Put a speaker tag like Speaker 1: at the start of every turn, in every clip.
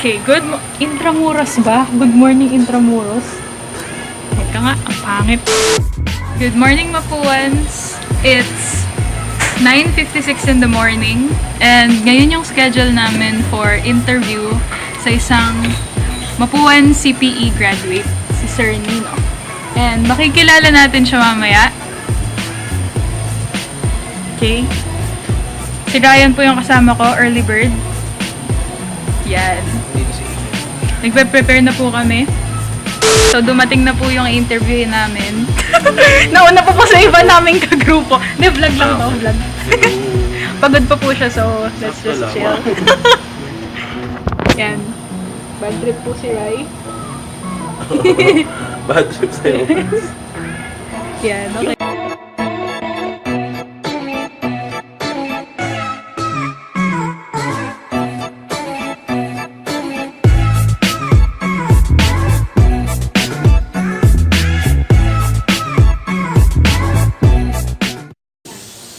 Speaker 1: Okay, Intramuros ba? Good morning, Intramuros. Teka nga, ang pangit. Good morning, Mapuans. It's 9:56 in the morning. And ngayon yung schedule namin for interview sa isang Mapuan CPE graduate, si Sir Nino. And makikilala natin siya mamaya. Okay. Si Ryan po yung kasama ko, early bird. Yan. Nagpe-prepare na po kami. So, dumating na po yung interview namin. Nauna pa po sa iba naming kagrupo. Hindi, vlog lang to, vlog. Pagod pa po siya, so let's just chill. Yan. Bad trip po si Rai.
Speaker 2: Bad trip sa'yo.
Speaker 1: Yan, okay.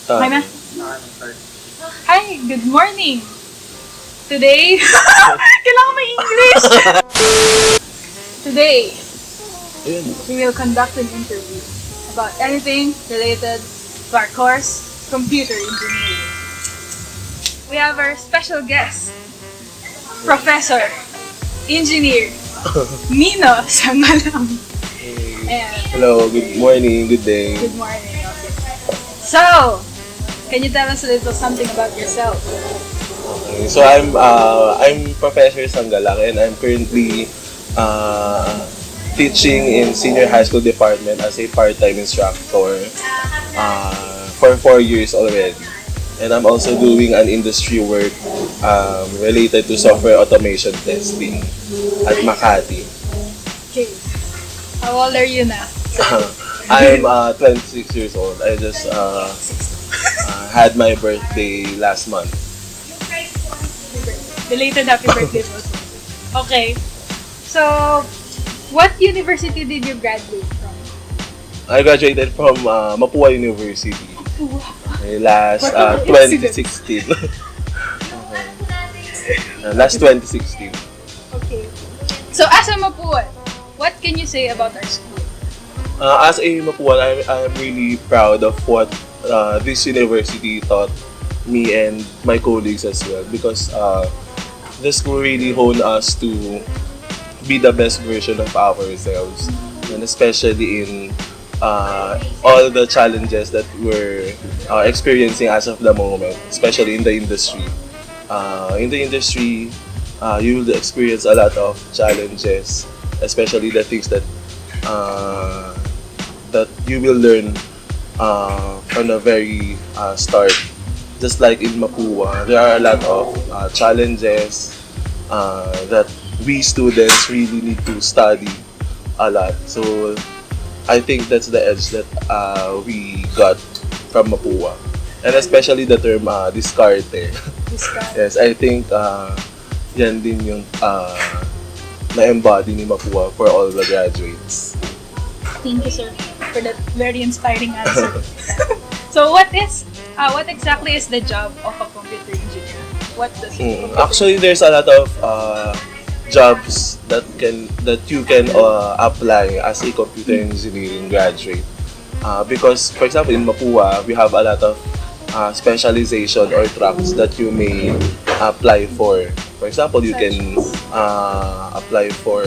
Speaker 1: Okay na? Hi, good morning! Today, kailangan may English! Today, we will conduct an interview about anything related to our course, computer engineering. We have our special guest, Professor, Engineer, Nino Sangalang. And
Speaker 2: Hello, good morning, good day.
Speaker 1: good morning. Okay. So, can you tell us a little something about yourself?
Speaker 2: Okay, so I'm Professor Sanggalang and I'm currently teaching in senior high school department as a part-time instructor for 4 years already. And I'm also doing an industry work related to software automation testing at Makati.
Speaker 1: Okay. How old are you now?
Speaker 2: I'm 26 years old. I just had my birthday last month.
Speaker 1: Belated happy birthday po. Okay. So, what university did you graduate from?
Speaker 2: I graduated from Mapua University last
Speaker 1: What an
Speaker 2: 2016. Last 2016.
Speaker 1: Okay. So, as a Mapuan, what can you say about our school?
Speaker 2: As a Mapuan, I'm really proud of what this university taught me and my colleagues as well, because the school really honed us to be the best version of ourselves, and especially in all the challenges that we're experiencing as of the moment, especially in the industry. You will experience a lot of challenges, especially the things that you will learn from the very start. Just like in Mapua, there are a lot of challenges that we students really need to study a lot. So I think that's the edge that we got from Mapua. And especially the term diskarte. Yes, I think yan din yung na-embody ni Mapua for all the graduates.
Speaker 1: Thank you, sir, for that very inspiring answer. So, what exactly is the job of a computer engineer? What does
Speaker 2: Actually, there's a lot of jobs that you can apply as a computer engineering graduate. Because, for example, in Mapua, we have a lot of specialization or tracks that you may apply for. For example, you can apply for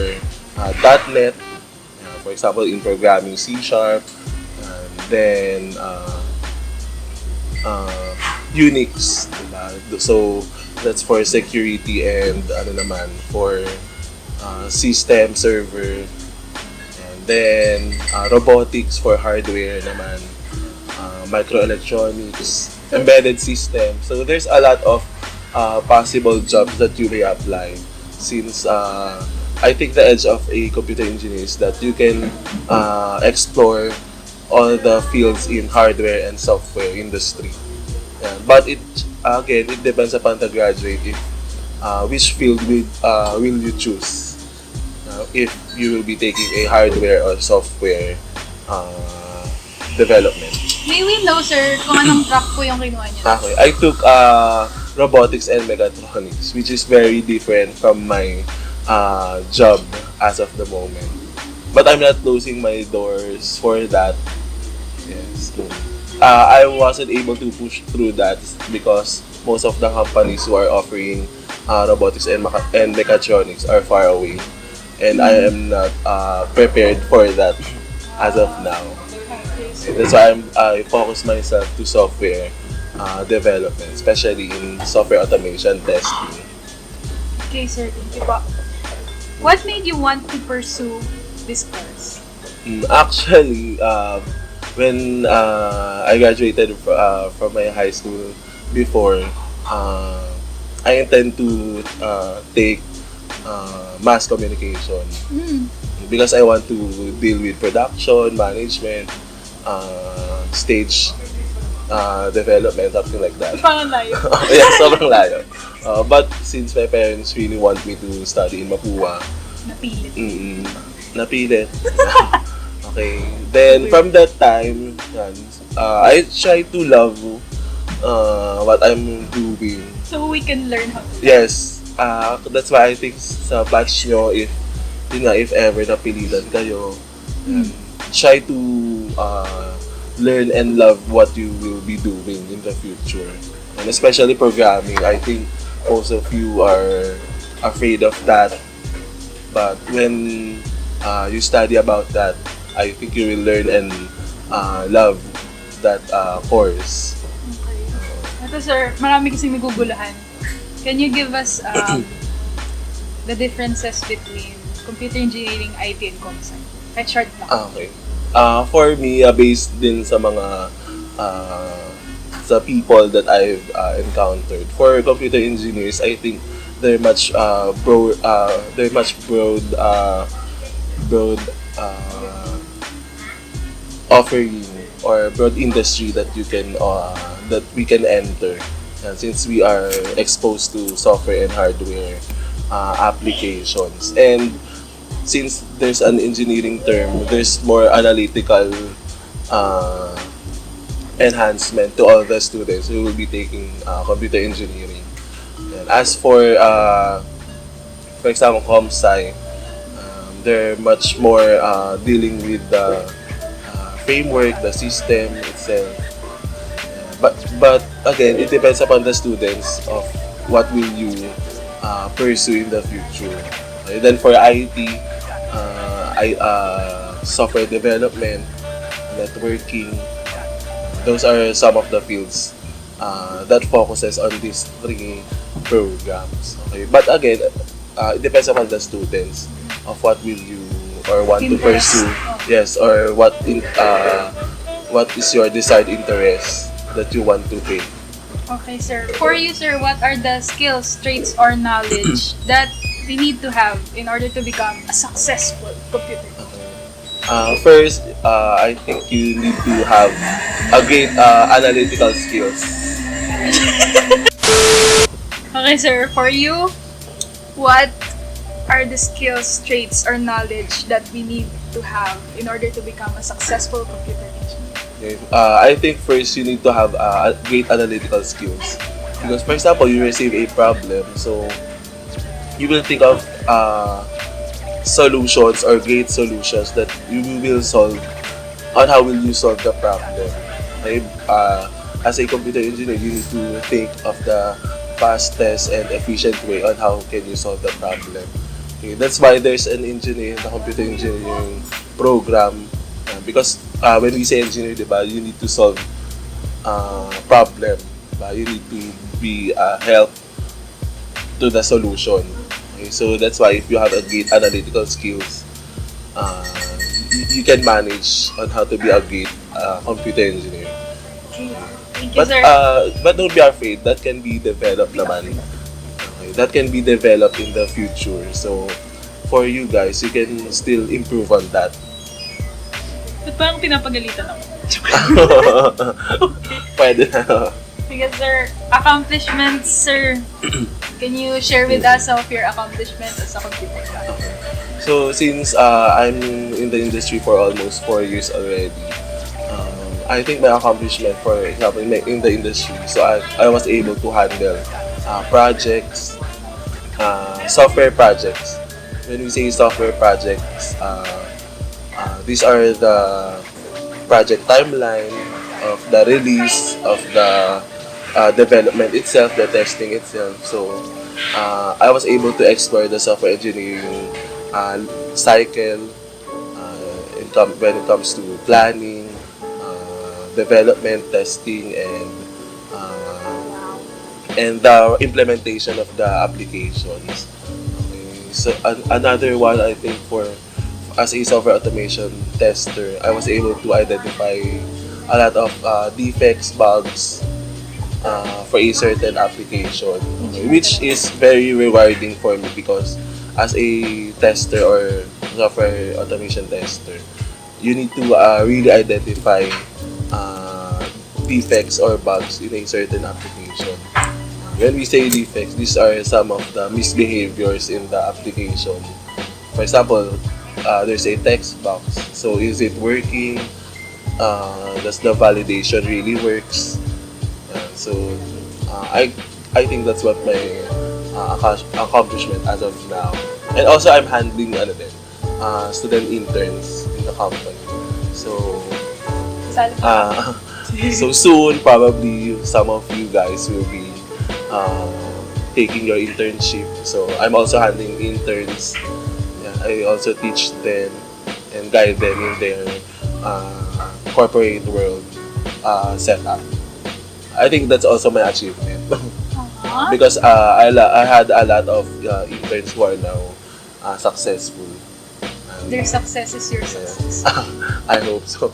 Speaker 2: .NET, for example, in programming C#, and then Unix, so that's for security, and for system server, and then robotics for hardware naman, microelectronics, embedded system. So there's a lot of possible jobs that you may apply, since I think the edge of a computer engineer is that you can explore all the fields in hardware and software industry. Yeah. But it depends upon the graduate if which field will you choose. If you will be taking a hardware or software development.
Speaker 1: May we know, sir, kung anong track po yung kinuha niyo?
Speaker 2: Okay, I took robotics and mechatronics, which is very different from my job as of the moment. But I'm not closing my doors for that. Yes. I wasn't able to push through that because most of the companies who are offering robotics and mechatronics are far away. And I am not prepared for that as of now. That's why I focus myself to software development, especially in software automation testing.
Speaker 1: Okay, sir. Thank you po. What made you want to pursue this course?
Speaker 2: Actually, when I graduated from my high school before, I intend to take mass communication because I want to deal with production, management, stage development, something like that.
Speaker 1: Parang layo.
Speaker 2: Yeah, sobrang layo. But since my parents really want me to study in Mapua,
Speaker 1: Napilit.
Speaker 2: napilit. Okay. Then from that time, yan, I try to love what I'm doing.
Speaker 1: So we can learn how to.
Speaker 2: Yes. That's why I think sa batch nyo, if ever napilitan kayo, try to learn and love what you will be doing in the future. And especially programming. I think most of you are afraid of that. But when you study about that, I think you will learn and love that course.
Speaker 1: Okay. Ito sir, marami kasing naguguluhan. Can you give us the differences between computer engineering, IT, and comsci? Kahit short lang.
Speaker 2: Okay. For me, based din sa mga sa people that I've encountered. For computer engineers, I think they're much broad offering or broad industry that you can that we can enter. And since we are exposed to software and hardware applications, and since there's an engineering term, there's more analytical enhancement to all the students who will be taking computer engineering. And as for example, ComSci, they're much more dealing with the framework, the system itself. But again, it depends upon the students of what will you pursue in the future. And then for IT, software development, networking, those are some of the fields that focuses on these three programs. Okay, but again, it depends upon the students of what will you or want to pursue. Yes, or what is your desired interest that you want to take.
Speaker 1: Okay, sir. For you, sir, what are the skills, traits, or knowledge that we need to have in order to become a successful computer engineer?
Speaker 2: First, I think you need to have a great analytical skills.
Speaker 1: Okay, sir. For you, what are the skills, traits, or knowledge that we need to have in order to become a successful computer engineer?
Speaker 2: Okay. I think first you need to have great analytical skills. Because for example, you receive a problem, so you will think of solutions or great solutions that you will solve on how will you solve the problem. Okay? As a computer engineer, you need to think of the fastest and efficient way on how can you solve the problem. Okay? That's why there's an engineer in the computer engineering program. Because when we say engineer, diba, you need to solve problem. Diba? You need to be help to the solution. Okay? So that's why if you have a great analytical skills, you can manage on how to be a great computer engineer.
Speaker 1: Thank you, sir.
Speaker 2: But don't be afraid. That can be developed naman. Okay? That can be developed in the future. So for you guys, you can still improve on that.
Speaker 1: Ba't parang pinapagalitan ako?
Speaker 2: Pwede na.
Speaker 1: Because sir, accomplishments, sir. Can you share with us some of your accomplishments as a computer engineer?
Speaker 2: So since I'm in the industry for almost 4 years already, I think my accomplishment, for example, in the industry, so I was able to handle projects, software projects. When we say software projects, these are the project timeline of the release of the development itself, the testing itself. So I was able to explore the software engineering cycle when it comes to planning, development, testing, and the implementation of the applications. Okay. So another one, I think, for as a software automation tester, I was able to identify a lot of defects, bugs for a certain application, okay, which is very rewarding for me because as a tester or software automation tester, you need to really identify defects or bugs in a certain application. When we say defects, these are some of the misbehaviors in the application. For example, there's a text box. So is it working? Does the validation really works? So I think that's what my accomplishment as of now. And also I'm handling student interns in the company. So so soon probably some of you guys will be taking your internship. So I'm also handling interns. Yeah, I also teach them and guide them in their corporate world setup. I think that's also my achievement because I had a lot of interns who are now successful.
Speaker 1: Their success is your success.
Speaker 2: I hope so.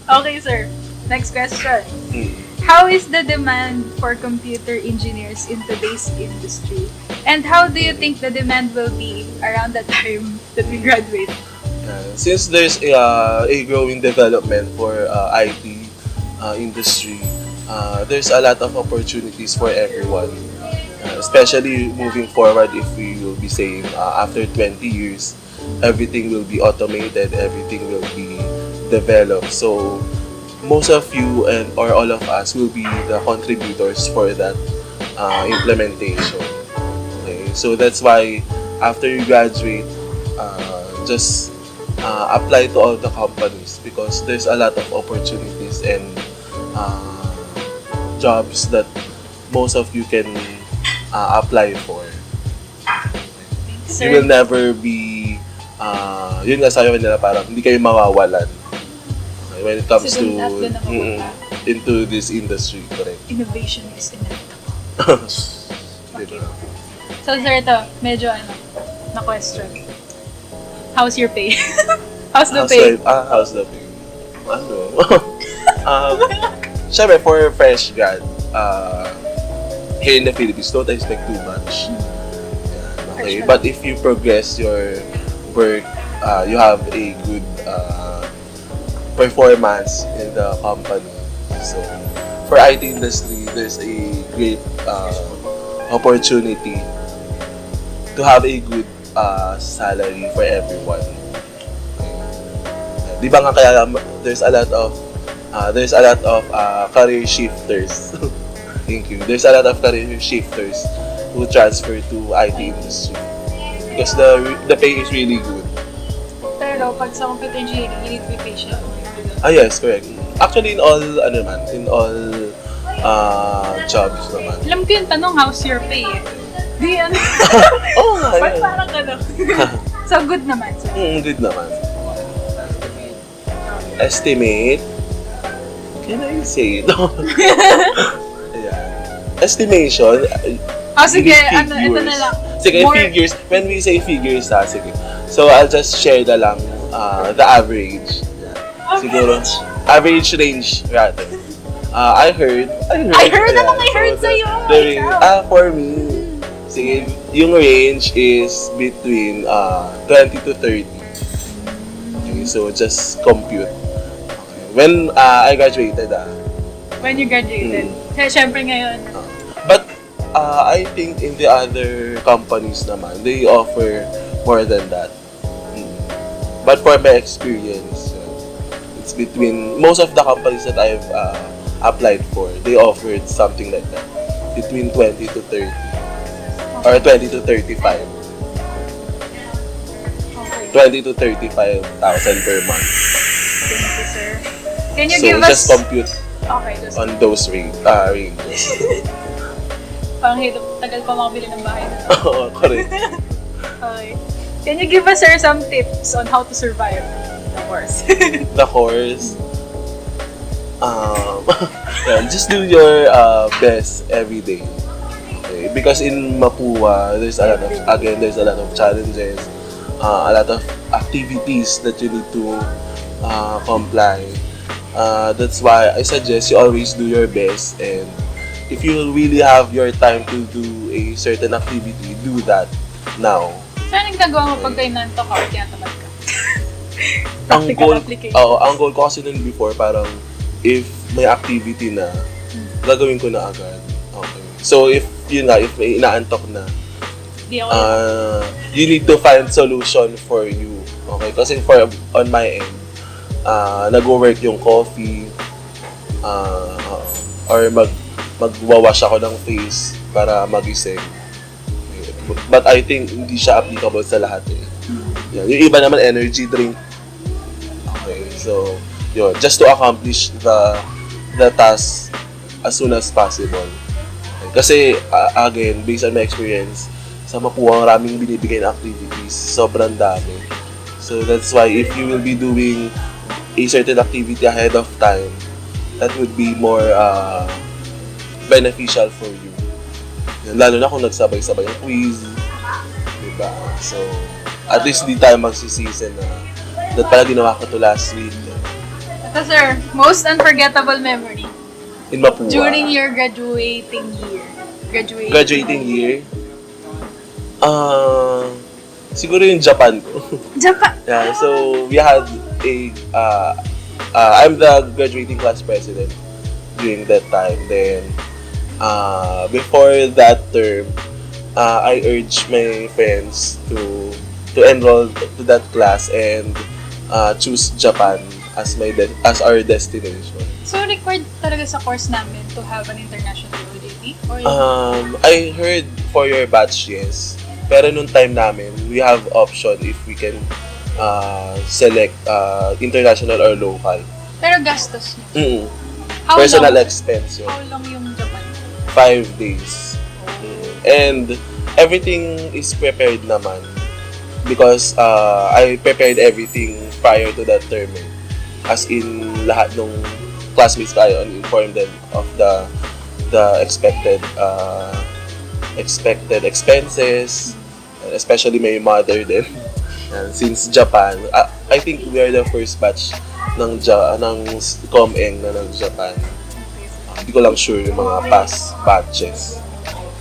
Speaker 1: Okay, sir. Next question. How is the demand for computer engineers in today's industry? And how do you think the demand will be around the time that we graduate?
Speaker 2: Since there's a growing development for IT industry, there's a lot of opportunities for everyone. Especially moving forward, if we will be saying after 20 years, everything will be automated, everything will be developed. So most of you and or all of us will be the contributors for that implementation. Okay, so that's why after you graduate, just apply to all the companies because there's a lot of opportunities and jobs that most of you can apply for. You will never be yun nga sabi nila, parang hindi kayo mawawalan when it comes to into this industry, correct?
Speaker 1: Innovation is inevitable. Okay. So sir, ito, medyo na question. How's your pay? How's the pay?
Speaker 2: How's the pay? Syempre, for fresh grad, here in the Philippines, don't expect too much. Yeah, okay, but if you progress your work, you have a good performance in the company. So, for IT industry, there's a great opportunity to have a good salary for everyone. Di ba nga kaya there's a lot of career shifters. Thank you. There's a lot of career shifters who transfer to IT industry because the pay is really good.
Speaker 1: Pero pag sa computer engineering, you need to be patient.
Speaker 2: Yes, correct. Actually, in all jobs naman.
Speaker 1: Alam ko yung tanong, how's your pay? Di ano?
Speaker 2: Oo nga.
Speaker 1: Parang gano'n. So, good naman. So.
Speaker 2: Good naman. Estimate. Can I say it? Yeah. Estimation.
Speaker 1: Sige, ito na lang.
Speaker 2: Sige, figures. When we say figures, sige. So, I'll just share na lang the average. Siguro, average range rather. I heard
Speaker 1: sa'yo.
Speaker 2: For me, sige, yung range is between 20 to 30. Okay, so just compute. Okay. When I graduated,
Speaker 1: When you graduated? Siyempre ngayon.
Speaker 2: But I think in the other companies naman, they offer more than that. But for my experience, it's between most of the companies that I've applied for, they offered something like that. between 20 to 30 or 20 to 35.
Speaker 1: Okay.
Speaker 2: 20 to 35,000 per month.
Speaker 1: Thank you, sir. Can you
Speaker 2: So
Speaker 1: give us...
Speaker 2: just compute
Speaker 1: Okay, just...
Speaker 2: on those ranges.
Speaker 1: Parang hirap, tagal pa makabili ng bahay na.
Speaker 2: Oo, correct.
Speaker 1: Okay. Can you give us, sir, some tips on how to survive the course?
Speaker 2: The course, yeah, just do your best every day. Okay? Because in Mapua, there's a lot of challenges, a lot of activities that you need to comply. That's why I suggest you always do your best, and if you really have your time to do a certain activity, do that now.
Speaker 1: Saan ang gagawa mo pag kayo nanto ka or tinatamad ka?
Speaker 2: Ang
Speaker 1: Practical
Speaker 2: goal,
Speaker 1: application.
Speaker 2: ang goal ko kasi nun before, parang if may activity na, gagawin ko na agad. Okay. So if may inaantok na,
Speaker 1: Di ako
Speaker 2: you need to find solution for you. Okay? Kasi on my end, nag-work yung coffee, or magwawash ako ng face para magising. But I think hindi siya applicable sa lahat eh. Yan. Yung iba naman energy drink. Okay, so yun, just to accomplish the task as soon as possible. Okay. Kasi again, based on my experience, sa Mapua maraming binibigay na activities, sobrang dami. So that's why if you will be doing a certain activity ahead of time, that would be more beneficial for you. Lalo na kung nagsabay-sabay yung quiz, diba? So, at least di tayo magsisisi na that pala ginawa ko to last week.
Speaker 1: Ito, sir, most unforgettable memory
Speaker 2: In Mapua.
Speaker 1: during your graduating year.
Speaker 2: Graduating year? Siguro yung Japan ko.
Speaker 1: Japan!
Speaker 2: Yeah, so we had I'm the graduating class president during that time. Then, before that term, I urged my friends to enroll to that class and choose Japan as our destination.
Speaker 1: So, required talaga sa course namin to have an international OJT? Or
Speaker 2: I heard for your batch, yes. Pero nung time namin, we have option if we can select international or local.
Speaker 1: pero gastos niyo.
Speaker 2: Mm-mm.
Speaker 1: How
Speaker 2: Personal
Speaker 1: long?
Speaker 2: expense yun.
Speaker 1: How long yung Japan?
Speaker 2: 5 days. And everything is prepared naman because I prepared everything prior to that term. As in, lahat ng classmates ko, I informed them of the expected expenses, especially my mother din. And since Japan, I think we are the first batch ng ComEng na nag-Japan. Hindi ko lang sure yung mga past batches.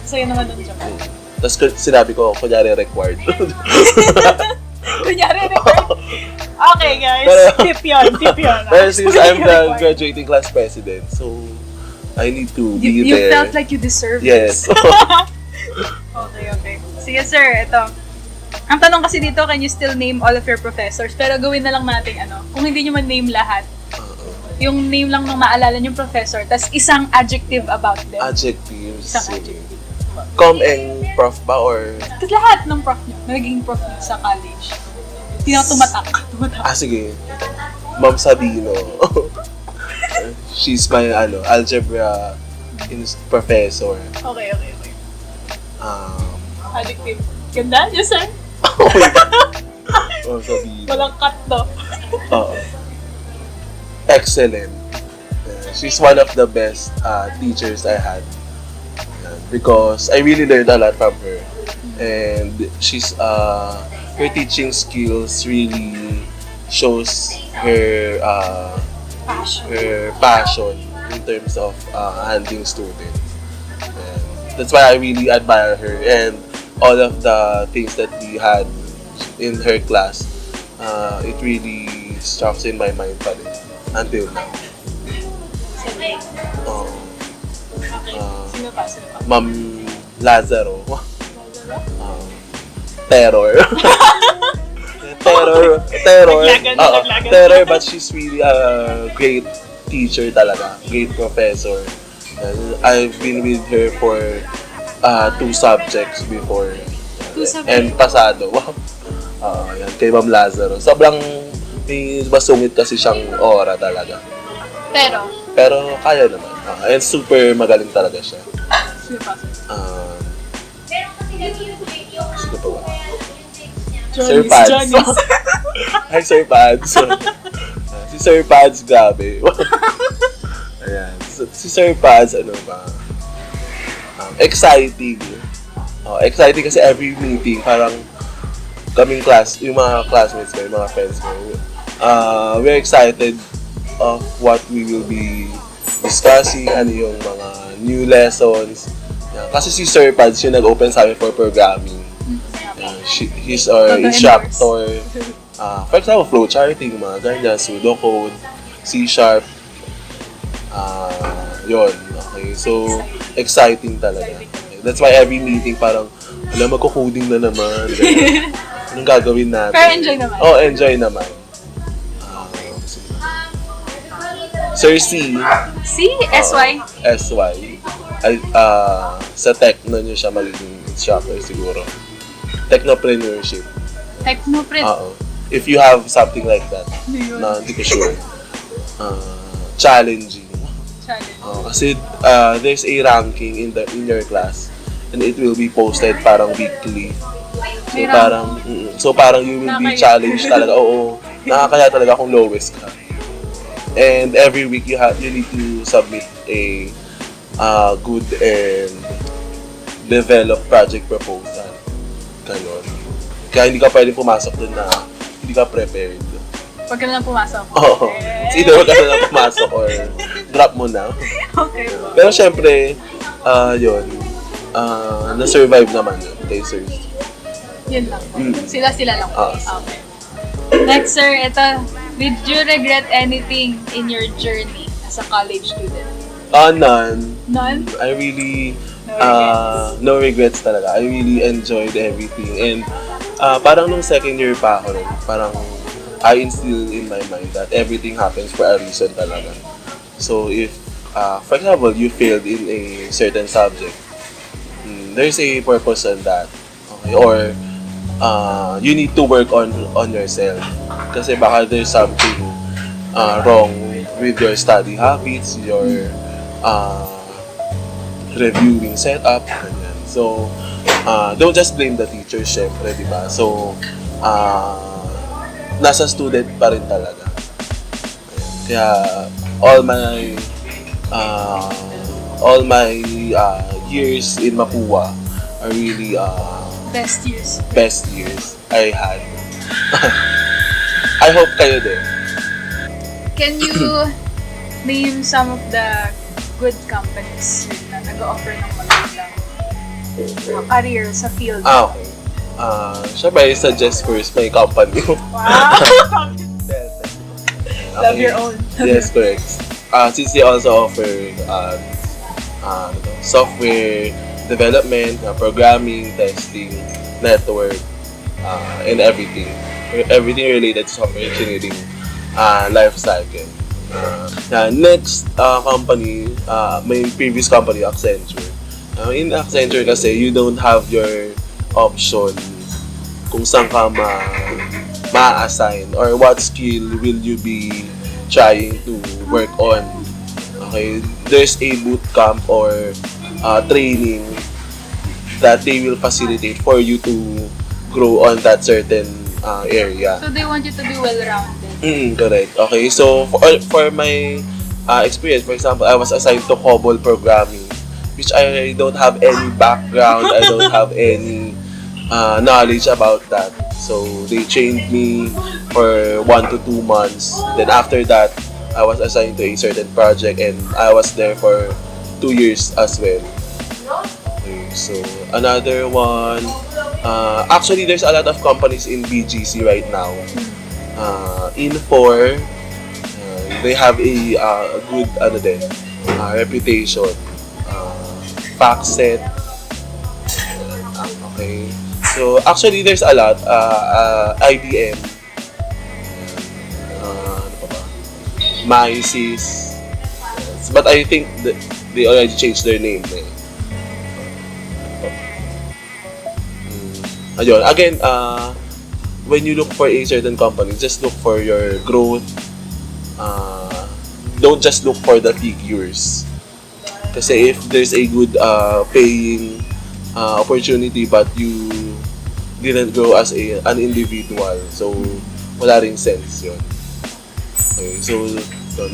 Speaker 1: Sa'yo naman ng Japan.
Speaker 2: Tapos sinabi ko, kunyari required.
Speaker 1: Kunyari, record. Okay, guys. Tip yun.
Speaker 2: Pero since I'm the graduating class president, so I need to be
Speaker 1: You
Speaker 2: there.
Speaker 1: felt like you deserved
Speaker 2: Yes.
Speaker 1: this. Okay. Sige, sir. Ito. Ang tanong kasi dito, can you still name all of your professors? Pero gawin na lang natin, kung hindi nyo man-name lahat, yung name lang ng maalala yung professor, tas isang adjective about them.
Speaker 2: Adjectives.
Speaker 1: Isang adjective.
Speaker 2: ComEng prof ba or...
Speaker 1: Tapos lahat ng prof nyo, naging prof nyo sa college. Hindi na tumatak.
Speaker 2: Sige. Ma'am Sabino. She's my algebra professor.
Speaker 1: Okay.
Speaker 2: Um,
Speaker 1: Adjective. Ganda, yes sir.
Speaker 2: Ma'am Sabino.
Speaker 1: Walang cut to.
Speaker 2: Oo. Excellent. She's one of the best teachers I had. Because I really learned a lot from her. And her teaching skills really shows her passion in terms of handling students. And that's why I really admire her, and all of the things that we had in her class, it really struck in my mind pa rin until now.
Speaker 1: Sige. Okay. Sino pa?
Speaker 2: Ma'am Lazaro. Terror.
Speaker 1: Naglagan.
Speaker 2: Terror, but she's really a great teacher talaga. Great professor. I've been with her for 2 subjects before.
Speaker 1: Two subjects?
Speaker 2: And pasado. Wow. Yan, kay Ma'am Lazaro. Sobrang may masungit kasi siyang aura talaga. Pero kaya naman. And super magaling talaga siya. Sino pa ba? Sir Pads. Hi, Sir Pads. Si Sir Pads, grabe. Ayan. So, si Sir Pads, ano ba? Exciting. Exciting kasi every meeting, parang kaming class, yung mga classmates ko, yung mga friends ko, we're excited of what we will be discussing, ano yung mga new lessons. Yan. Kasi si Sir Pads yung nag-open sa amin for programming. He's our instructor. For example, flowcharting, mga ganyan, pseudocode, C#. Yun. Okay, so exciting talaga. That's why every meeting parang, alam, magko-coding na naman. Anong gagawin natin?
Speaker 1: Pero enjoy naman.
Speaker 2: Enjoy naman. Sir C.
Speaker 1: SY?
Speaker 2: SY. Sa Techno niyo siya magiging instructor siguro. Technopreneurship. If you have something like that, na hindi ko sure. Challenging. Kasi there's a ranking in your class and it will be posted parang weekly. So parang you will be challenged talaga. Oo. Nakakaya talaga kung lowest ka. And every week you need to submit a good and developed project proposal. Ganon. Kaya hindi ka pwedeng pumasok dun na hindi ka prepared.
Speaker 1: Huwag ka na lang pumasok.
Speaker 2: Oo. Either huwag ka na lang pumasok or drop mo na.
Speaker 1: Okay.
Speaker 2: Pero syempre, yun, na-survive naman yun, tasers.
Speaker 1: Yun lang. Sila lang. Okay. Next, sir, ito. Did you regret anything in your journey as a college student?
Speaker 2: None.
Speaker 1: None?
Speaker 2: I really, no regrets talaga. I really enjoyed everything. And parang nung second year pa ako rin, parang I instill in my mind that everything happens for a reason talaga. So if, for example, you failed in a certain subject, there's a purpose on that. Okay? Or you need to work on yourself. Kasi baka there's something wrong with your study habits, your reviewing setup, ganyan. So, don't just blame the teacher, syempre, di ba? So, nasa student pa rin talaga. Kaya, all my years in Mapua are really
Speaker 1: Best
Speaker 2: years I had. I hope kayo din.
Speaker 1: Can you name some of the good companies na nag-offer ng magandang career sa field?
Speaker 2: Okay. Syempre, suggest first my company.
Speaker 1: Wow! Love your own.
Speaker 2: Yes, correct. Since they also offer software development, programming, testing, network, and everything related to software engineering life cycle. Next company, my previous company, Accenture. In Accenture kasi, you don't have your option kung saan ka ma-assign or what skill will you be trying to work on. Okay, there's a boot camp or training that they will facilitate for you to grow on that certain area.
Speaker 1: So they want you to be well-rounded.
Speaker 2: Correct. Okay, so for my experience, for example, I was assigned to COBOL programming, which I don't have any background, I don't have any knowledge about that. So they trained me for 1 to 2 months. Then after that, I was assigned to a certain project and I was there for 2 years as well. Okay, so another one, actually there's a lot of companies in BGC right now. In4, they have a good reputation. FactSet. Okay. So actually there's a lot. IBM. Ano pa ba? MySys. But I think they already changed their name eh. Ayun, again, when you look for a certain company, just look for your growth. Don't just look for the figures. Kasi if there's a good paying opportunity but you didn't grow as an individual, so wala ring sense yun. Okay, so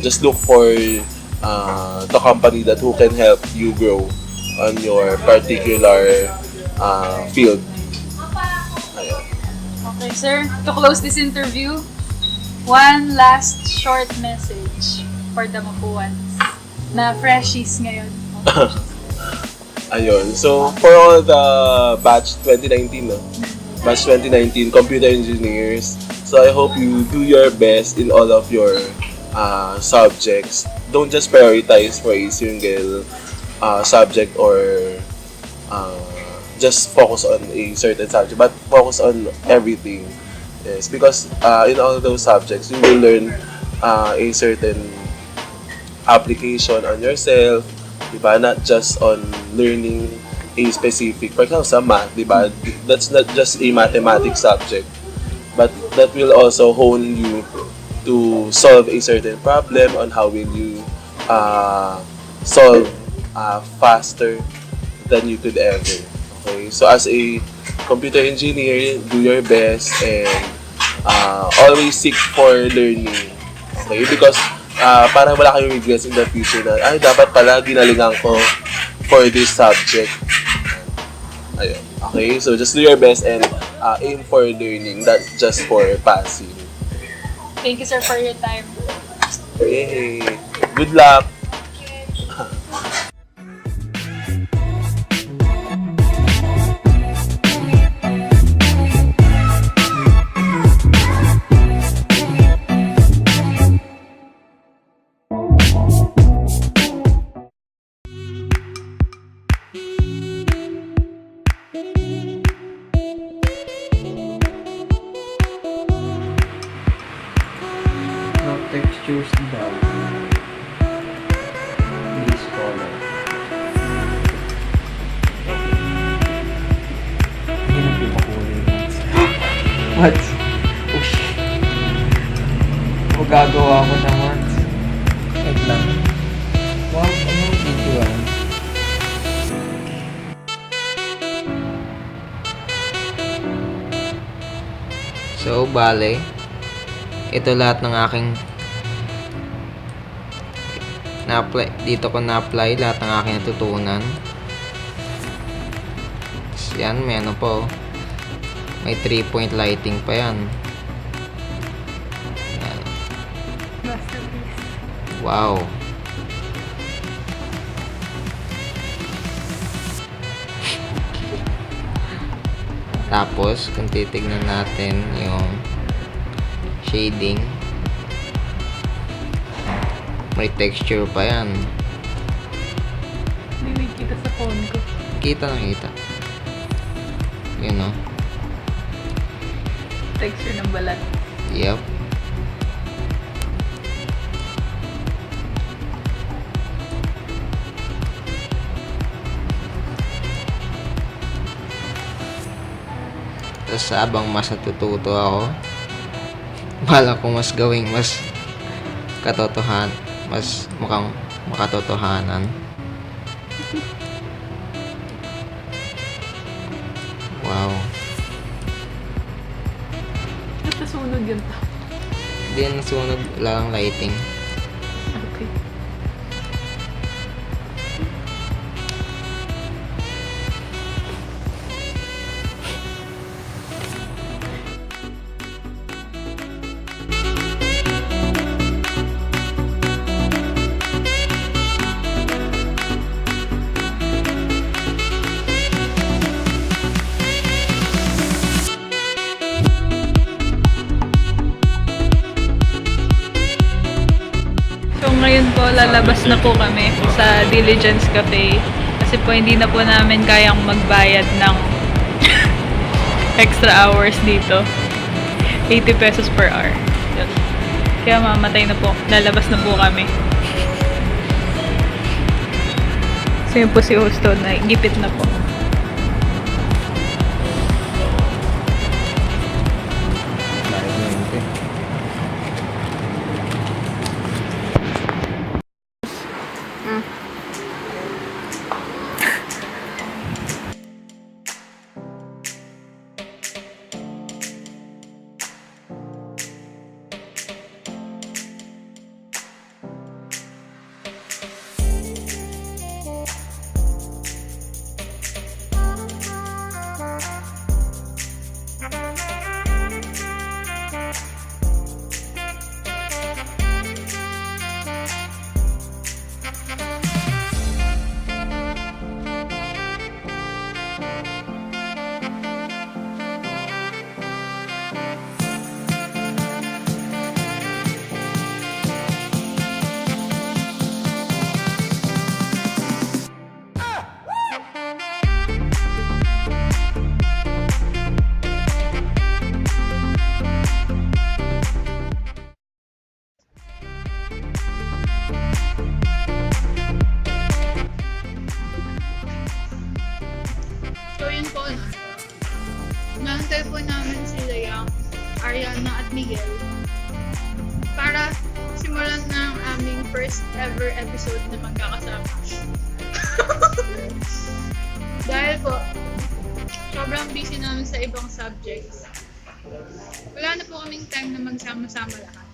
Speaker 2: just look for the company that who can help you grow on your particular field. Ayun.
Speaker 1: Okay, sir. To close this interview, one last short message for the Mapuans na freshies ngayon.
Speaker 2: Ayun. So, for all the batch 2019, no? Batch 2019 computer engineers, so I hope you do your best in all of your subjects. Don't just prioritize for a single subject or just focus on a certain subject, but focus on everything. Yes, because in all those subjects, you will learn a certain application on yourself, diba? Not just on learning a specific, for example, sa math, diba? That's not just a mathematics subject, but that will also hone you to solve a certain problem on how will you solve faster than you could ever. Okay, so as a computer engineer, do your best and always seek for learning. Okay, because para wala kayong regrets in the future na, ay, dapat pala ginalingan ko for this subject. Ayun. Okay, so just do your best and aim for learning, not just for passing.
Speaker 1: Thank you, sir, for your time.
Speaker 2: Okay, good luck!
Speaker 3: No textures daw. Please follow. Hindi na makulay. What? Oh shit. Magagawa ko naman. Wait lang. Wow, anong video ah? So, bale, ito lahat ng aking na-apply, dito ko na-apply lahat ng aking natutunan. So, yan, may ano po, may 3-point lighting pa yan. Yan.
Speaker 1: Masterpiece.
Speaker 3: Wow. Tapos, kung titignan natin yung shading, may texture pa yan.
Speaker 1: Hindi kita sa phone ko.
Speaker 3: Kita na kita. Yun o.
Speaker 1: Texture ng balat.
Speaker 3: Yep. Tapos habang mas natututo ako, bala ko mas gawing mas katotohan, mas mukhang makatotohanan. Wow.
Speaker 1: Ba't nasunog yun to?
Speaker 3: Hindi yan nasunog, wala lang lighting.
Speaker 1: Okay. So ngayon po, lalabas na po kami sa Diligence Cafe. Kasi po hindi na po namin kayang magbayad ng extra hours dito. 80 pesos per hour. Yun. Kaya mamatay na po. Lalabas na po kami. So yun po si Hosto na gipit na po. So yun po, no? Nahantay po namin sila yung Ariana at Miguel para simulan na ang aming first ever episode na magkakasama. Dahil po, sobrang busy namin sa ibang subjects. Wala na po kaming time na magsama-sama lahat.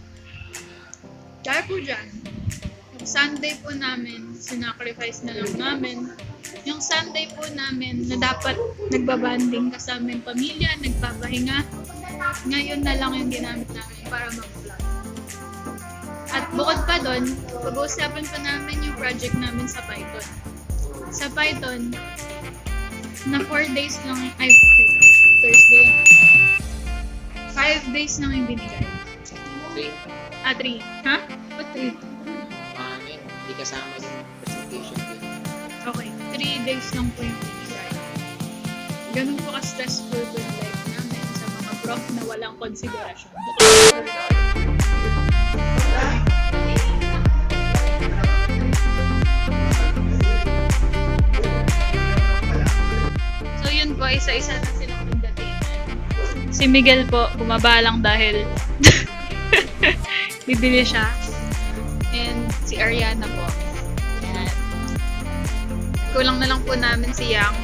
Speaker 1: Dahil po dyan, yung Sunday po namin, sinacrifice na lang namin. Yung Sunday po namin na dapat nagbabanding kasama yung pamilya, nagpapahinga, ngayon na lang yung ginamit namin para mag-vlog. At bukod pa doon, pag-uusapan pa namin yung project namin sa Python. Sa Python, na 4 days lang, Thursday, 5 days lang yung binigay.
Speaker 3: 3.
Speaker 1: 3. Ha? What 3?
Speaker 3: Hindi kasama yung presentation ko.
Speaker 1: Okay, 3 days lang po yung binigay. Ganun po ka-stressful po yung life namin sa mga prof na walang konsiderasyon. So yun po, isa-isa na silang pagdatingan. Si Miguel po, bumaba lang dahil bibili siya. And si Ariana po. Yan. Kulang na lang po namin si Yang.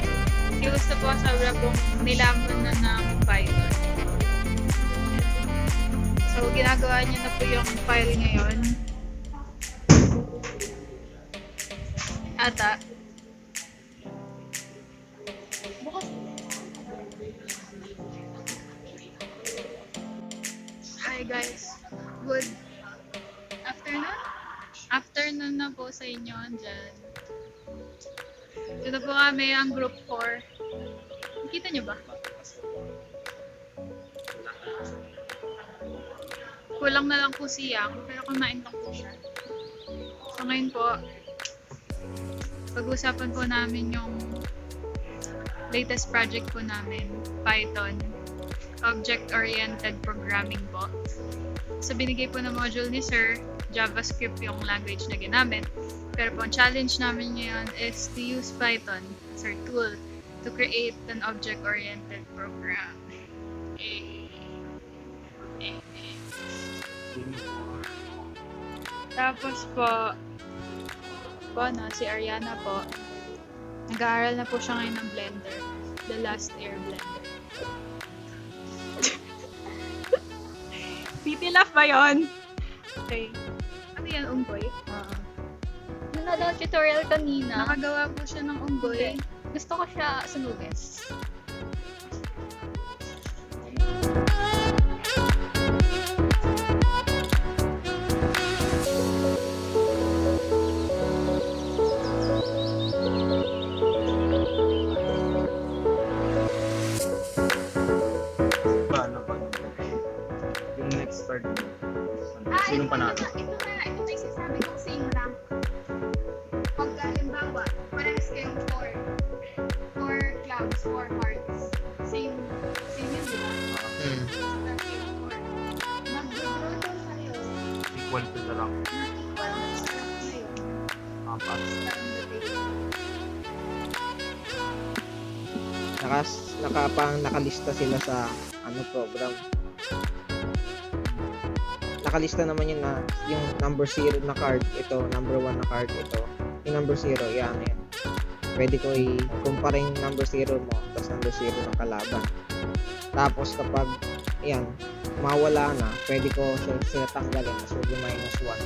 Speaker 1: Gusto po sobra pong nilaman na ng Python. So, ginagawa niya na po yung file ngayon. Ata. Hi guys. Good afternoon? Afternoon na po sa inyo dyan. Dito po kami ang Group 4. Nakita niyo ba? Kulang na lang po si Yang, pero kumain lang po siya. So ngayon po, pag-usapan po namin yung latest project po namin, Python, Object-Oriented Programming po. So binigay po ng module ni Sir, JavaScript yung language na ginamit. Pero po, ang challenge namin ngayon is to use Python as our tool to create an object-oriented program. Tapos po, si Ariana po, nag-aaral na po siya ngayon ng Blender, the last air blender. Pity laugh ba yun? Okay. Ano yan, unggoy?
Speaker 4: Nanonood tutorial kanina.
Speaker 1: Nakagawa po siya ng unggoy.
Speaker 4: Gusto ko siya sunugin.
Speaker 5: Paano pag yung next part mo? Sinong panalo?
Speaker 4: Ito na yung sasabi kong same rank. Pag halimbawa, parehas kayong 4 clouds, 4 hearts. Same yun, di ba? Parehas kayong 4. Mag-draw down kayo.
Speaker 5: Equal to the rank.
Speaker 4: Equal na sa rank na yun.
Speaker 5: Apat.
Speaker 4: Sa the table.
Speaker 3: nakalista sila sa program. Nakalista naman yun na yung number 0 na card ito, number 1 na card ito. Yung number 0, yan. Pwede ko i-compare yung number 0 mo tapos number 0 ng kalaban. Tapos kapag yan, mawala na, pwede ko sila tanggalin so minus 1.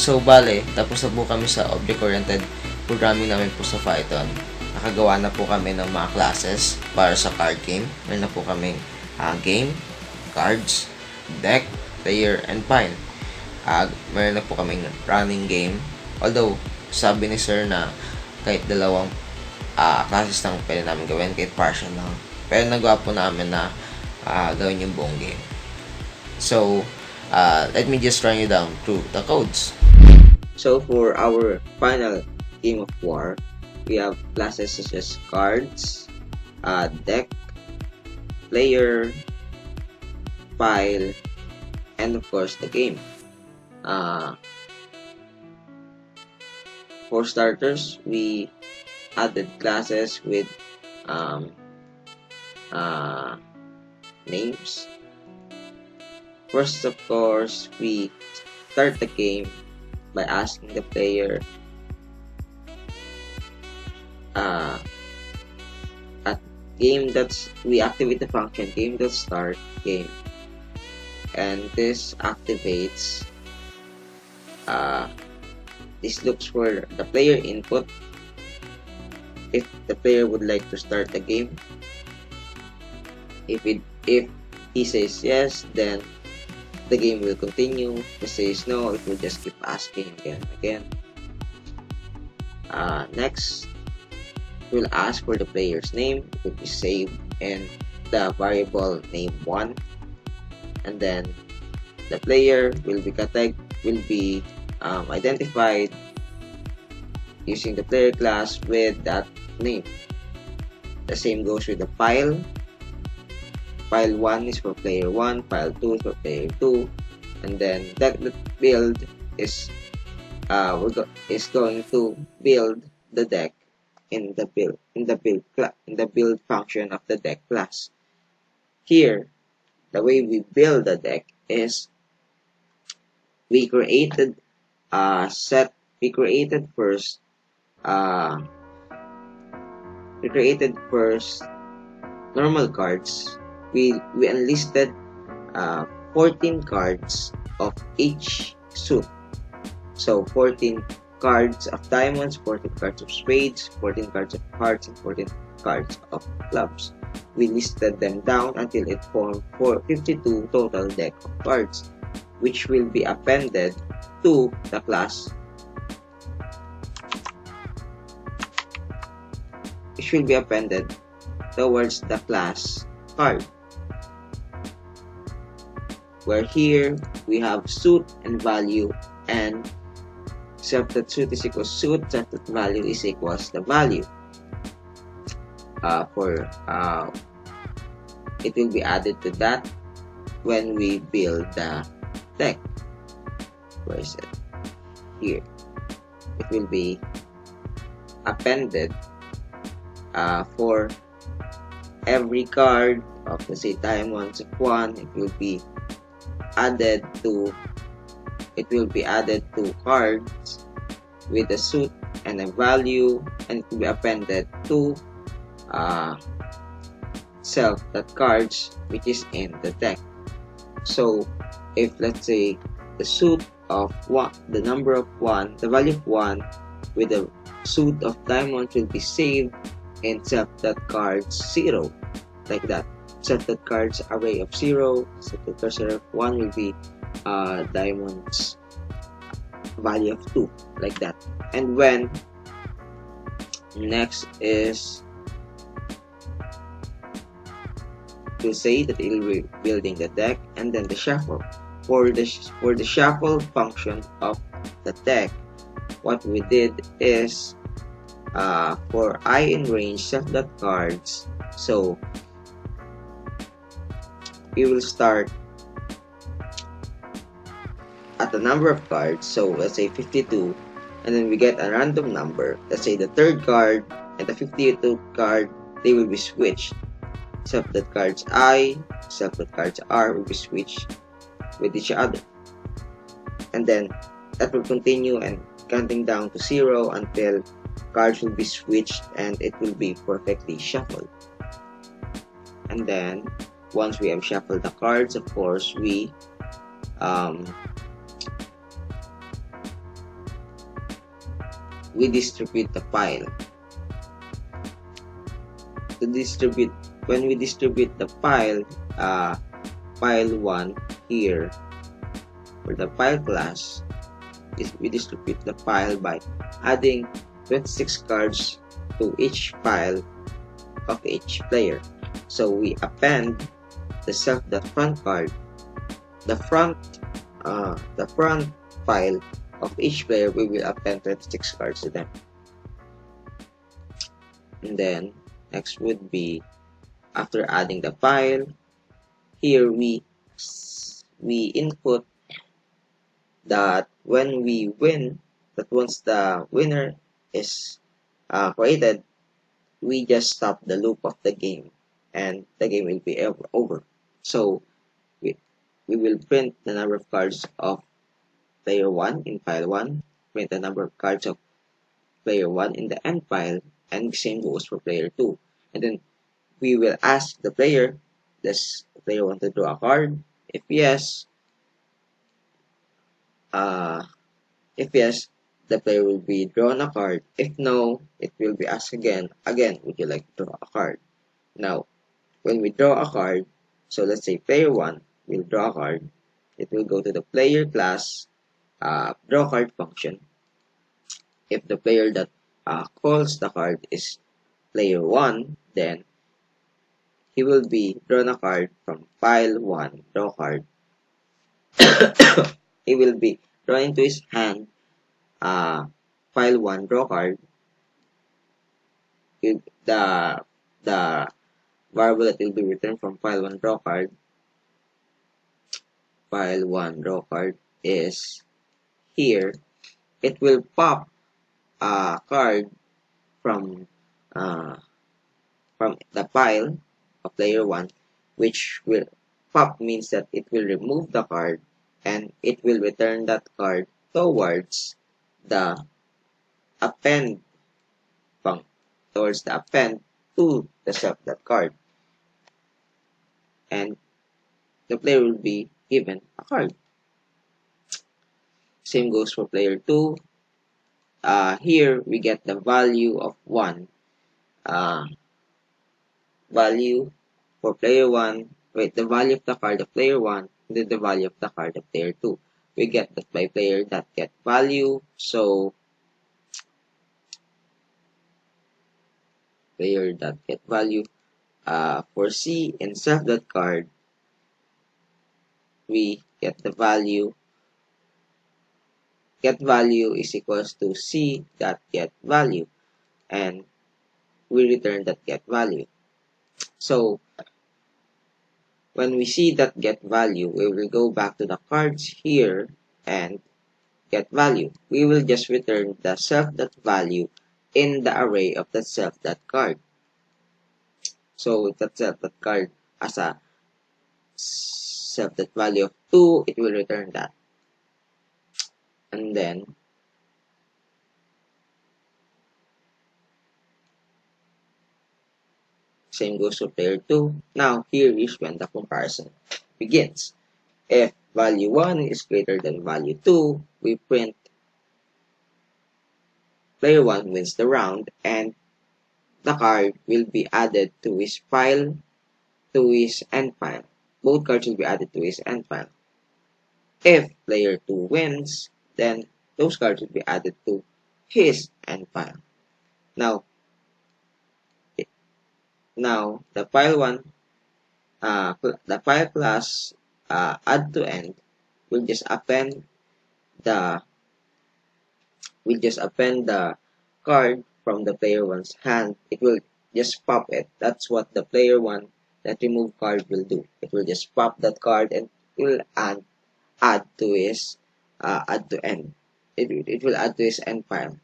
Speaker 3: So, bale, tapos na po kami sa object-oriented programming namin po sa Python. Nakagawa na po kami ng mga classes para sa card game. Meron na po kaming game, cards, deck, player, and pile. Meron na po kaming running game. Although, sabi ni sir na kahit dalawang classes lang pwede namin gawin, kahit partial lang. Pero nagawa po namin na gawin yung buong game. So, let me just run you down through the codes. So for our final game of war, we have classes such as cards, deck, player, file, and of course the game. For starters, we added classes with names. First, of course, we start the game by asking the player at we activate the function game.start game, and this activates this looks for the player input if the player would like to start the game. If he says yes, then the game will continue. If he says no, it will just keep asking again and again. Next, we'll ask for the player's name. It will be saved in the variable name1, and then the player will be identified using the player class with that name. The same goes with the file. File 1 is for player 1, file 2 is for player 2, and then that build is going to build the deck in the build function of the deck class. Here, the way we build the deck is we created first normal cards. We enlisted 14 cards of each suit. So 14 cards of diamonds, 14 cards of spades, 14 cards of hearts, and 14 cards of clubs. We listed them down until it formed 52 total deck of cards, which will be appended to the class. Which will be appended towards the class card. Where here we have suit and value, and set that suit is equals suit, set that value is equals the value. It will be added to that when we build the deck. Where is it? Here. It will be appended for every card of, let's say, diamonds of 1, added to it will be added to cards with a suit and a value, and it will be appended to uh, self that cards which is in the deck. So if, let's say, the suit of 1, the number of 1, the value of 1 with the suit of diamonds will be saved in self that cards 0, like that. Self that cards array of 0, self that cards array of 1 will be diamonds value of 2, like that. And when next is to say that it will be building the deck, and then the shuffle. For the shuffle function of the deck, what we did is for I in range set that cards. So we will start at the number of cards. So let's say 52, and then we get a random number. Let's say the third card and the 52 card, they will be switched. Except that cards I, except that cards R will be switched with each other. And then that will continue and counting down to 0 until cards will be switched and it will be perfectly shuffled. And then once we have shuffled the cards, of course, we distribute the pile. When we distribute the pile, pile 1 here for the pile class, we distribute the pile by adding 26 cards to each pile of each player. So we append the front card, the front pile of each player. We will append 26 cards to them. And then next would be, after adding the pile, here we input that when we win, that once the winner is created, we just stop the loop of the game and the game will be over. So we will print the number of cards of player 1 in pile 1, print the number of cards of player 1 in the end pile, and the same goes for player 2. And then we will ask the player, does the player want to draw a card? If yes, the player will be drawn a card. If no, it will be asked again, would you like to draw a card? Now, when we draw a card, so let's say player 1 will draw a card, it will go to the player class draw card function. If the player that calls the card is player 1, then he will be drawn a card from pile 1 draw card. He will be drawn into his hand pile 1 draw card. The variable that will be returned from pile 1 draw card, is here. It will pop a card from the pile of player 1, which will pop means that it will remove the card and it will return that card towards the append to the self that card, and the player will be given a card. Same goes for player 2. Here we get the value of 1. Value for player 1, the value of the card of player 1, and then the value of the card of player 2. We get that by player that get value, so player that get value. For C in self that card, we get the value. Get value is equals to C dot get value, and we return that get value. So when we see that get value, we will go back to the cards here and get value. We will just return the self that value in the array of the self that card. So if that set that card as a set that value of 2, it will return that. And then same goes to player 2. Now here is when the comparison begins. If value 1 is greater than value 2, we print player 1 wins the round, and the card will be added to his pile, to his end pile. Both cards will be added to his end pile. If player 2 wins, then those cards will be added to his end pile. Now, the pile 1, the pile plus add to end will just append the card from the player 1's hand. It will just pop it. That's what the player 1 that remove card will do. It will just pop that card and will add to his add to end. It will add to his end pile.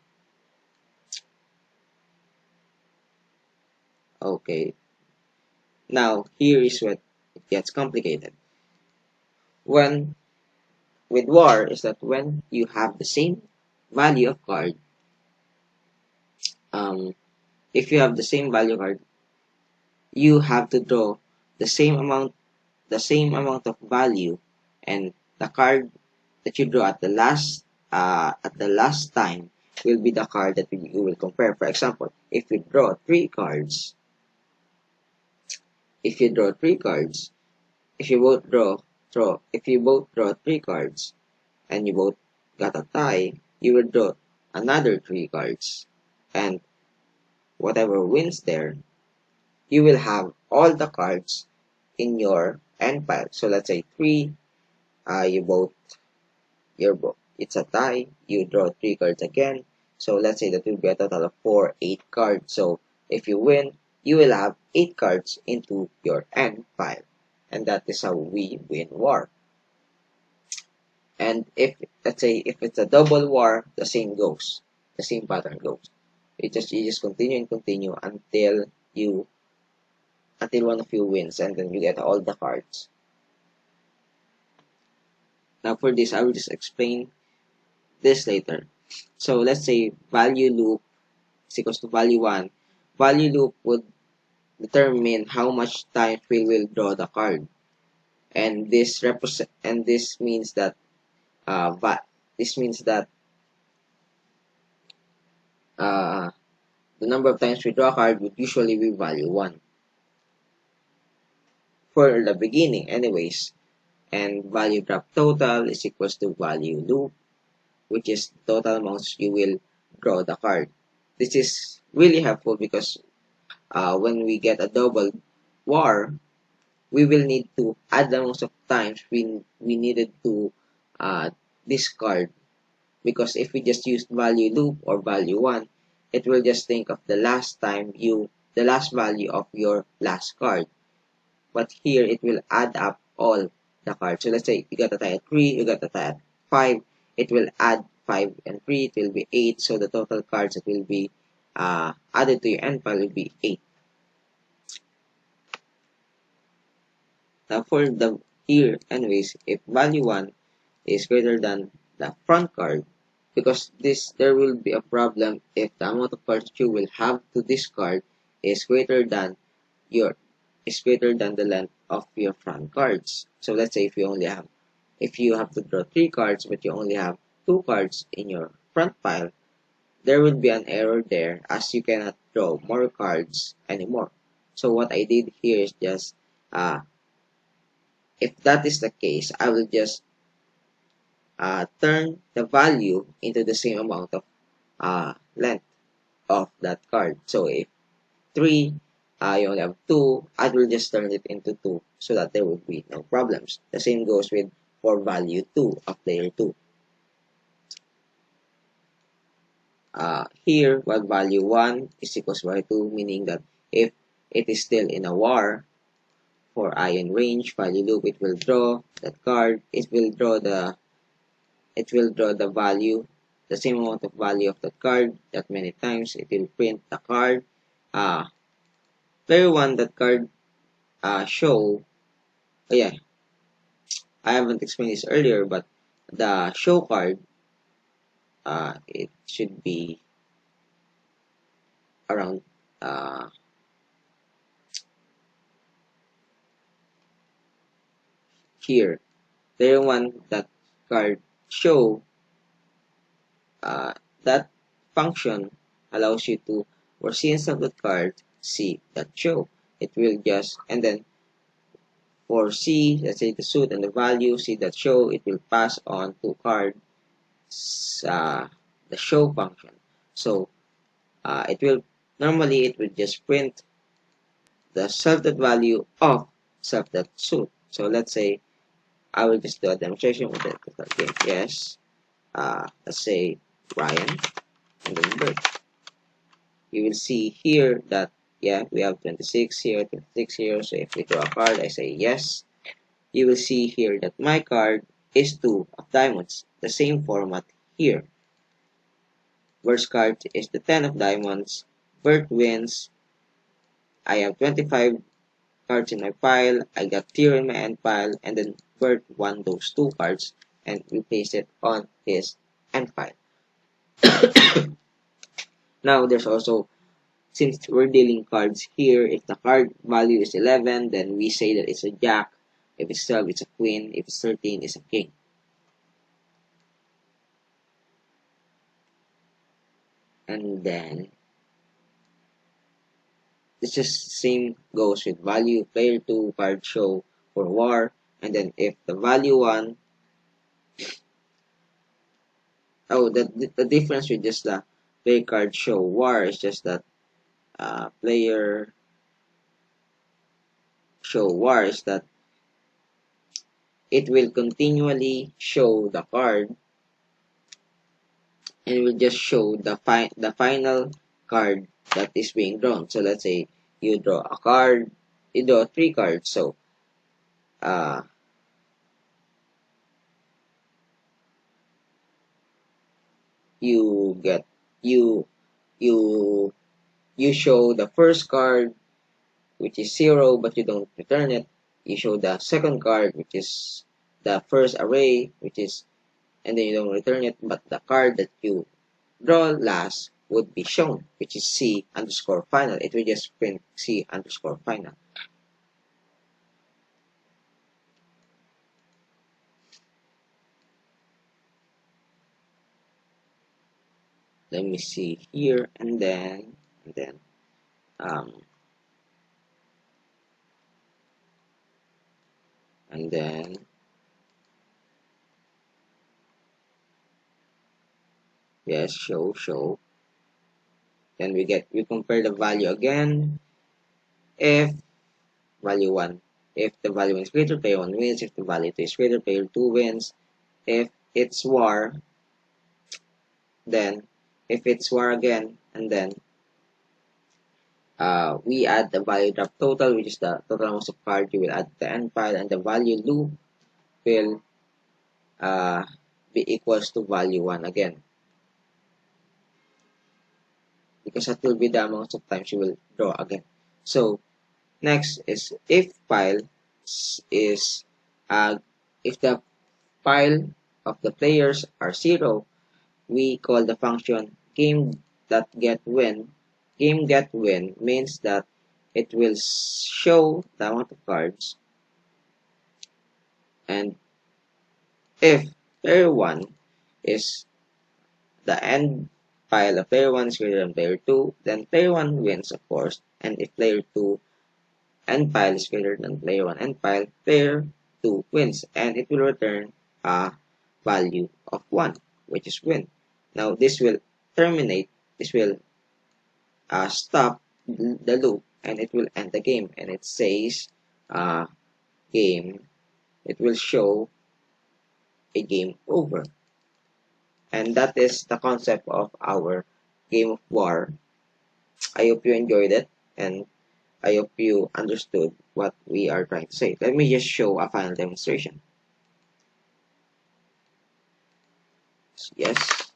Speaker 3: Okay. Now here is what it gets complicated. When with war is that when you have the same value of card, if you have the same value card, you have to draw the same amount of value, and the card that you draw at the last time will be the card that you will compare. For example, if you draw three cards, if you both draw three cards and you both got a tie, you will draw another three cards, and whatever wins there, you will have all the cards in your end pile. So let's say three, it's a tie, you draw three cards again. So let's say that will be a total of 8 cards. So if you win, you will have 8 cards into your end pile. And that is how we win war. And let's say if it's a double war, the same pattern goes. You just continue and continue until one of you wins, and then you get all the cards. Now for this, I will just explain this later. So let's say value loop is equals to value 1. Value loop would determine how much times we will draw the card. And this means that the number of times we draw a card would usually be value 1 for the beginning anyways. And value drop total is equals to value loop, which is total amounts you will draw the card. This is really helpful because when we get a double war, we will need to add the amount of times we needed to discard. Because if we just use value loop or value 1, it will just think of the last value of your last card. But here it will add up all the cards. So let's say you got a tie at 3, you got a tie at 5, it will add 5 and 3, it will be 8. So the total cards that will be added to your end pile will be 8. Now for the here anyways, if value 1 is greater than the front card, because there will be a problem if the amount of cards you will have to discard is greater than the length of your front cards. So let's say if you have to draw 3 cards but you only have 2 cards in your front pile, there will be an error there as you cannot draw more cards anymore. So what I did here is just if that is the case, I will just turn the value into the same amount of length of that card. So if 3, you only have 2, I will just turn it into 2 so that there will be no problems. The same goes with for value 2 of player 2. Here, while value 1 is equals to value 2, meaning that if it is still in a war, for iron range, value loop, it will draw that card, it will draw the value, the same amount of value of that card that many times. It will print the card player 1, that card show, oh yeah, I haven't explained this earlier, but the show card, it should be around here. Player 1, that card show, that function allows you to, for C instead of that card, see that show. It will just, and then for C, let's say the suit and the value, see that show, it will pass on to card the show function. So it will, normally it will just print the self-dot value of self-dot suit. So let's say I will just do a demonstration with the game. Yes, let's say Ryan and then Bert. You will see here that, yeah, we have 26 here, 26 here. So if we draw a card, I say yes. You will see here that my card is 2 of diamonds, the same format here. Worst card is the 10 of diamonds. Bert wins. I have 25 cards in my pile. I got 0 in my end pile, and then Bert won those 2 cards and replaced it on his end pile. Now there's also, since we're dealing cards here, if the card value is 11, then we say that it's a jack. If it's 12, it's a queen. If it's 13, it's a king. And then it's just same goes with value. Player 2 card show for war. And then if the value 1, oh, the difference with just the player card show war is just that player show war is that it will continually show the card and will just show the final card that is being drawn. So let's say you draw a card, you draw 3 cards. So uh, you get you you you show the first card, which is 0, but you don't return it. You show the second card, which is the first array, which is, and then you don't return it, but the card that you draw last would be shown, which is C underscore final. It will just print C underscore final. Let me see here, and then um, and then yes, show. Then we compare the value again. If value 1, if the value 1 is greater, player 1 wins. If the value 2 is greater, player 2 wins. If it's war, then if it's war again, and then we add the value drop total, which is the total amount of cards you will add to the end pile, and the value loop will be equals to value 1 again, because that will be the amount of times you will draw again. So next is if pile is if the pile of the players are 0, we call the function game.getWin. Game.getWin means that it will show the amount of cards, and if player 1 is the end pile of player 1 is greater than player 2, then player 1 wins, of course. And if player 2 end pile is greater than player 1 end pile, player 2 wins. And it will return a value of 1, which is win. Now, this will terminate, this will stop the loop, and it will end the game. And it says game, it will show a game over. And that is the concept of our game of war. I hope you enjoyed it, and I hope you understood what we are trying to say. Let me just show a final demonstration. Yes,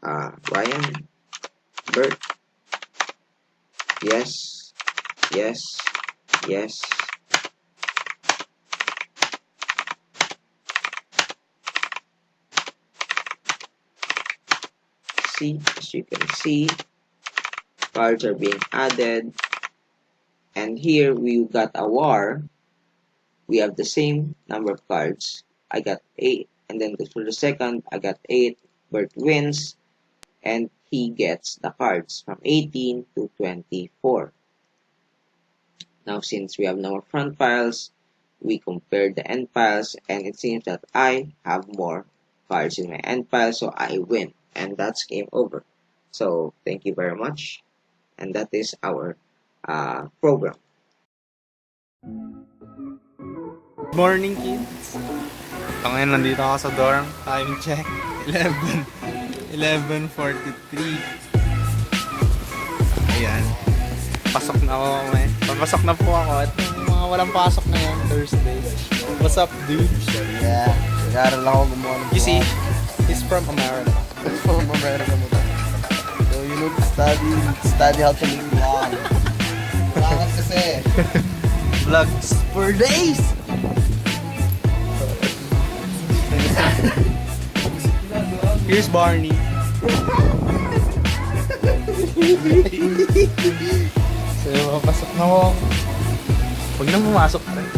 Speaker 3: Ryan, Bert, yes, Yes. Yes. See, as you can see, cards are being added. And here we got a war. We have the same number of cards. I got 8. And then for the second, I got 8. Bert wins. And he gets the cards from 18 to 24. Now, since we have no front files, we compare the end files, and it seems that I have more cards in my end file, so I win. And that's game over. So, thank you very much. And that is our program.
Speaker 6: Morning, kids. So, ngayon, nandito ako sa dorm. Time check. 11:43. Ayan. Pasok na ako, may. Papasok na po ako. At yung mga walang pasok na yan, Thursday. What's up, dude?
Speaker 5: Yeah. Nag-aaral lang ako gumawa ng
Speaker 6: You see, he's from America.
Speaker 5: From America mo to. So you know to study how to make vlog. Kailangan kasi.
Speaker 6: Vlogs for days! Here's Barney. So, papasok na ako. Huwag na pumasok pa rin.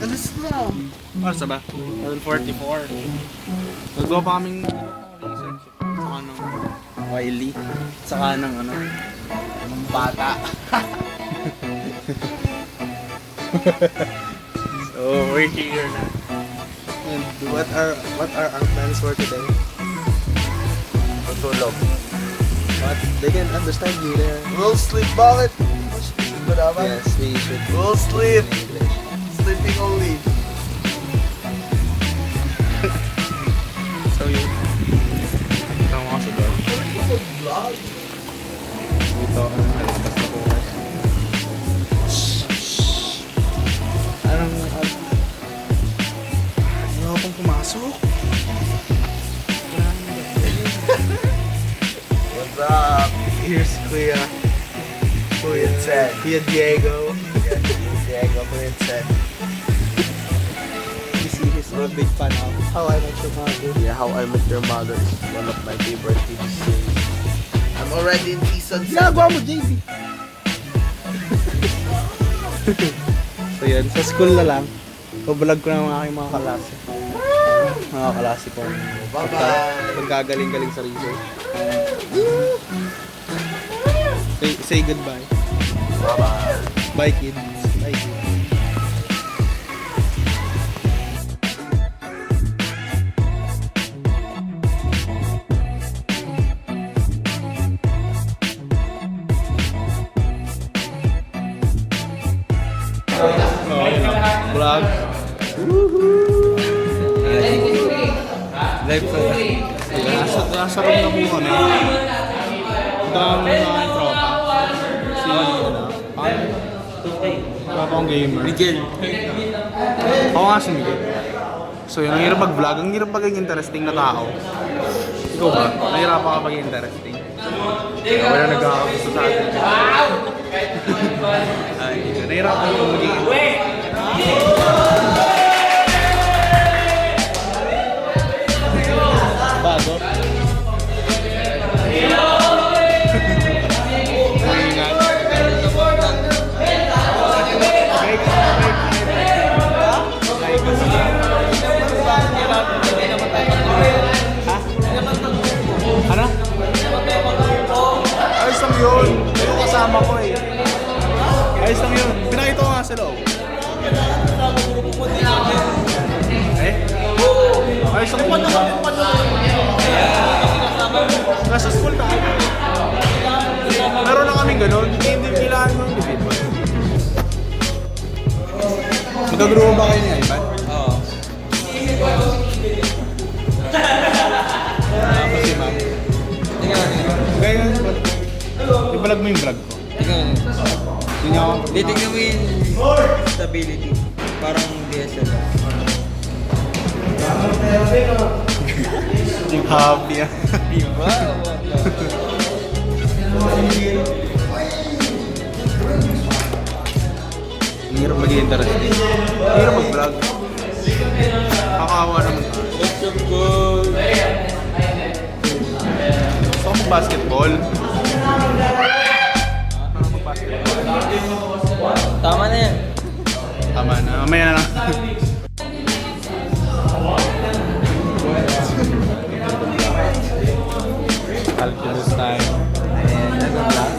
Speaker 5: Alas na.
Speaker 6: Oras ba? 11:44. Nagawa pa kaming research. Saka ng Wiley. Saka ng ng bata. So, we're here na. And what are our plans for today?
Speaker 5: Tutulog.
Speaker 6: But they can understand you there.
Speaker 5: We'll sleep. Bakit? Sleep ba naman?
Speaker 6: Yes, we should.
Speaker 5: We'll sleep.
Speaker 6: In English.
Speaker 5: Sleeping only.
Speaker 6: So yun. Ito ang mga sugar. Ito, nalabas na po kayo. Wala akong pumasok.
Speaker 5: What's up?
Speaker 6: Here's Kuya
Speaker 5: Ted.
Speaker 6: Kuya Diego.
Speaker 5: Diego Prince.
Speaker 6: You see, he's a big fan of How I Met Your Mother.
Speaker 5: Yeah, How I Met Your Mother is one of my favorite TV series. I'm already in season 7.
Speaker 6: Ginagawa mo, JB! So yun, sa school na lang, pabalag ko ng aking mga kalase. Mga kalase ko.
Speaker 5: Bye-bye!
Speaker 6: Pagkagaling-galing sa research. Say goodbye.
Speaker 5: Bye-bye!
Speaker 6: Bye, kids. Bye, kids. Vlog. Live ko. Nasa room na po kami. Ito ang mga tropa. Tropa kong gamer. Miguel. Ako nga si Miguel. So yun, ang hirap mag-vlog. Ang hirap maging interesting na tao. Ikaw ba? Nahirapan ka maging interesting. Wala nagkakagusto sa atin. Ay, nahirapan ka maging bago. Ano? Ayos lang yun. Yung kasama ko eh. Ayos lang yun. Pinakita ko nga sila. Eh? Ayos lang yun. Nasa school tayo. Meron na kaming ganun. Hindi kailangan mo yung individual. Magkagrupo ba kayo ni Ivan? Oo. Kasi ma'am. Kaya ibalag mo yung vlog ko. Hindi niya ako.
Speaker 7: Titignan mo yung stability. Parang DSLR.
Speaker 6: Yung happy ah.
Speaker 7: Diba?
Speaker 6: Hirap maging interesting. Hirap mag-vlog. Kakawa naman. Gusto ko mag-basketball.
Speaker 7: Tama na yan.
Speaker 6: Tama na. Mamaya na lang. Calculus time.
Speaker 5: And nag-vlog.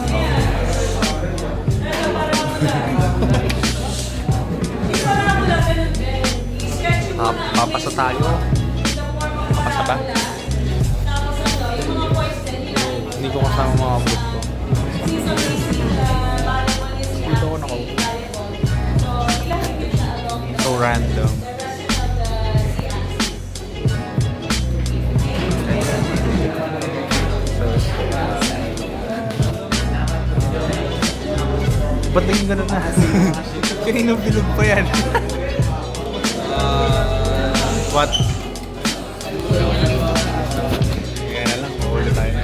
Speaker 6: Papasa tayo. Papasa ba? Hindi ko kasama mga group ko. Dito ko nakaupo. So random. Ba't naging ganun na? Kanina bilog pa yan. What? Kaya na lang, mahuli tayo na.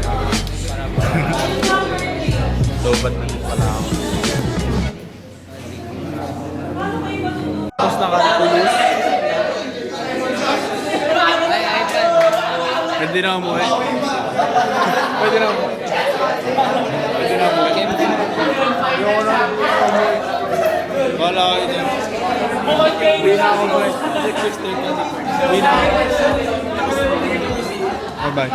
Speaker 6: Lobat na pala ako. Tapos na calculus. Pwede na umuwi. Pwede na umuwi. Pwede na umuwi. Ayoko na. Wala kayo dyan. Hindi na ako umuwi. Hindi na ako. Bye-bye.